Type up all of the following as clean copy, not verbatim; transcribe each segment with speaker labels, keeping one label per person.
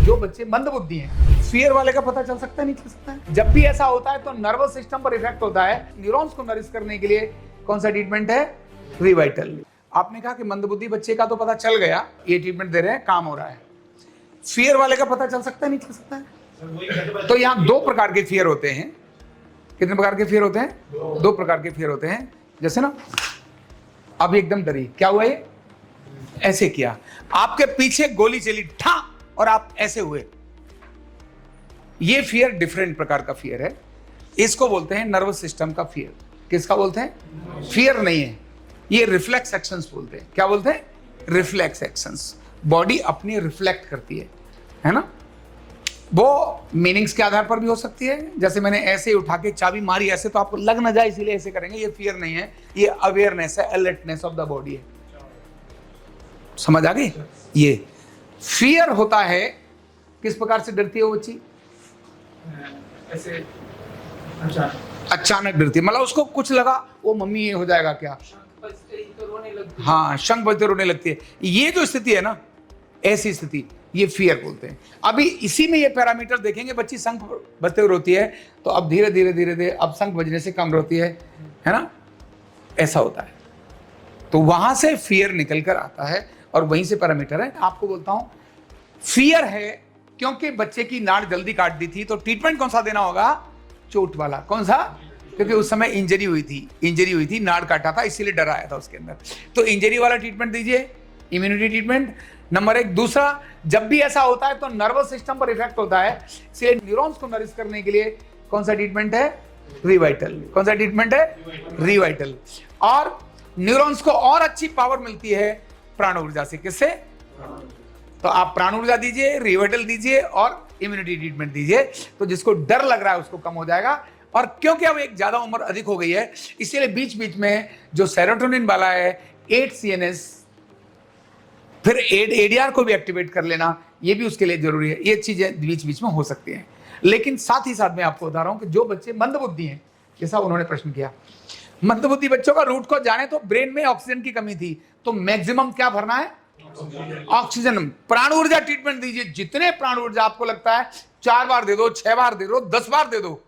Speaker 1: जो बच्चे मंदबुद्धि हैं, फियर वाले का पता चल सकता है नहीं चल सकता है। जब भी ऐसा होता है तो नर्वस सिस्टम पर इफेक्ट होता है। न्यूरॉन्स को नरिश करने के लिए कौन सा ट्रीटमेंट है? रिवाइटल। आपने कहा कि मंदबुद्धि बच्चे का तो पता चल गया, ये ट्रीटमेंट दे रहे हैं, काम हो रहा है। फियर वाले का पता चल सकता है नहीं चल सकता है। तो यहाँ दो प्रकार के फियर होते हैं। कितने प्रकार के फियर होते हैं? दो प्रकार के फियर होते हैं। जैसे ना अब एकदम डरी, क्या हुआ, ये ऐसे किया, आपके पीछे गोली चली ठा और आप ऐसे हुए, ये फियर डिफरेंट प्रकार का फियर है। इसको बोलते हैं नर्वस सिस्टम का फियर। किसका बोलते हैं? फियर नहीं है, ये रिफ्लेक्स एक्शंस बोलते हैं। क्या बोलते हैं? Reflex actions. बॉडी अपनी रिफ्लेक्ट करती है ना। वो मीनिंग्स के आधार पर भी हो सकती है। जैसे मैंने ऐसे उठा के चाबी मारी ऐसे, तो आपको लग ना जाए इसीलिए ऐसे करेंगे। ये फियर नहीं है, ये अवेयरनेस है, अलर्टनेस ऑफ द बॉडी है। समझ आ गई? ये फियर होता है। किस प्रकार से डरती है वो बच्ची?
Speaker 2: ऐसे
Speaker 1: अचानक डरती है, मतलब उसको कुछ लगा वो मम्मी ये हो जाएगा क्या,
Speaker 2: तो रोने लगती है।
Speaker 1: हाँ शंख बजते रोने लगती है। ये जो स्थिति है ना, ऐसी स्थिति ये फियर बोलते हैं। अभी इसी में ये पैरामीटर देखेंगे, बच्ची शंख बजते हुए रोती है तो अब धीरे धीरे धीरे धीरे अब शंख बजने से कम रोती है ना, ऐसा होता है। तो वहां से फियर निकल कर आता है और वहीं से पैरामीटर है। आपको बोलता हूं फियर है क्योंकि बच्चे की नाड़ जल्दी काट दी थी, तो ट्रीटमेंट कौन सा देना होगा? चोट वाला। कौन सा? क्योंकि उस समय इंजरी हुई थी, नाड़ काटा था, इसीलिए डर आया था उसके अंदर। तो इंजरी वाला ट्रीटमेंट दीजिए, इम्यूनिटी ट्रीटमेंट नंबर 1। दूसरा, जब भी ऐसा होता है तो नर्वस सिस्टम पर इफेक्ट होता है, इसलिए न्यूरॉन्स को नरिश करने के लिए कौन सा ट्रीटमेंट है? रिवाइटल। कौन सा ट्रीटमेंट है? रिवाइटल। और न्यूरॉन्स को और अच्छी पावर मिलती है प्राण ऊर्जा से। किससे? तो आप प्राण ऊर्जा दीजिए, रिवाइटल दीजिए और इम्यूनिटी ट्रीटमेंट दीजिए, तो जिसको डर लग रहा है उसको कम हो जाएगा। और क्योंकि अब एक ज्यादा उम्र अधिक हो गई है, इसलिए बीच बीच में जो सेरोटोनिन वाला है 8-CNS, फिर ADR को भी एक्टिवेट कर लेना, ये भी उसके लिए जरूरी है। ये चीजें बीच बीच में हो सकती हैं। लेकिन साथ ही साथ मैं आपको बता रहा हूं कि जो बच्चे मंदबुद्धि हैं, जैसा उन्होंने प्रश्न किया, मंदबुद्धि बच्चों का रूट को जाने तो ब्रेन में ऑक्सीजन की कमी थी, तो मैक्सिमम क्या भरना है? ऑक्सीजन। प्राण ऊर्जा ट्रीटमेंट दीजिए, जितने प्राण ऊर्जा आपको लगता है 4 बार दे दो, 6 बार दे दो, 10 बार दे दो,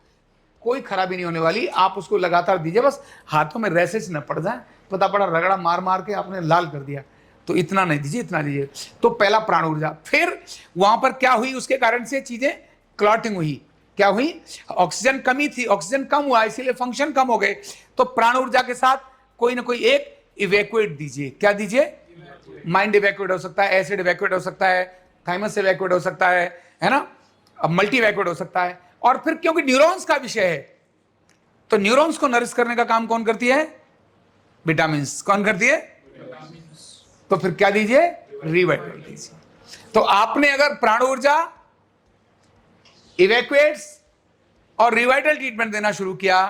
Speaker 1: कोई खराबी नहीं होने वाली। आप उसको लगातार दीजिए, बस हाथों में रैसेस न पड़ जाए। पता पड़ा रगड़ा मार मार के आपने लाल कर दिया, तो इतना नहीं दीजिए, इतना दीजिए। तो पहला प्राण ऊर्जा। फिर वहां पर क्या हुई, उसके कारण से चीजें क्लॉटिंग हुई। क्या हुई? ऑक्सीजन कमी थी, ऑक्सीजन कम हुआ, इसीलिए फंक्शन कम हो गए। तो प्राण ऊर्जा के साथ कोई ना कोई एक इवैक्यूएट दीजिए। क्या दीजिए? माइंड इवैक्यूएट हो सकता है, एसिड इवैक्यूएट हो सकता है, थाइमस इवैक्यूएट हो सकता है ना, अब मल्टी इवैक्यूएट हो सकता है। और फिर क्योंकि न्यूरॉन्स का विषय है, तो न्यूरॉन्स को नरिश करने का काम कौन करती है? विटामिन। कौन करती है? तो फिर क्या दीजिए? रिवाइटल दीजिए। तो आपने अगर प्राण ऊर्जा, इवैक्यूएट्स और रिवाइटल ट्रीटमेंट देना शुरू किया,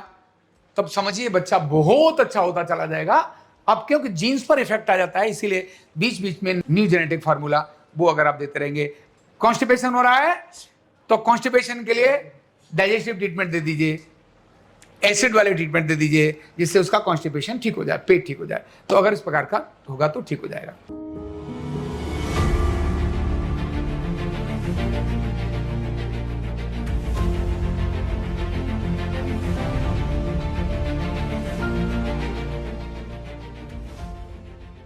Speaker 1: तब समझिए बच्चा बहुत अच्छा होता चला जाएगा। अब क्योंकि जीन्स पर इफेक्ट आ जाता है, इसीलिए बीच बीच में न्यू जेनेटिक फार्मूला वो अगर आप देते रहेंगे। कॉन्स्टिपेशन हो रहा है तो कॉन्स्टिपेशन के लिए डाइजेस्टिव ट्रीटमेंट दे दीजिए, एसिड वाले ट्रीटमेंट दे दीजिए, जिससे उसका कॉन्स्टिपेशन ठीक हो जाए, पेट ठीक हो जाए। तो अगर इस प्रकार का होगा तो ठीक हो जाएगा।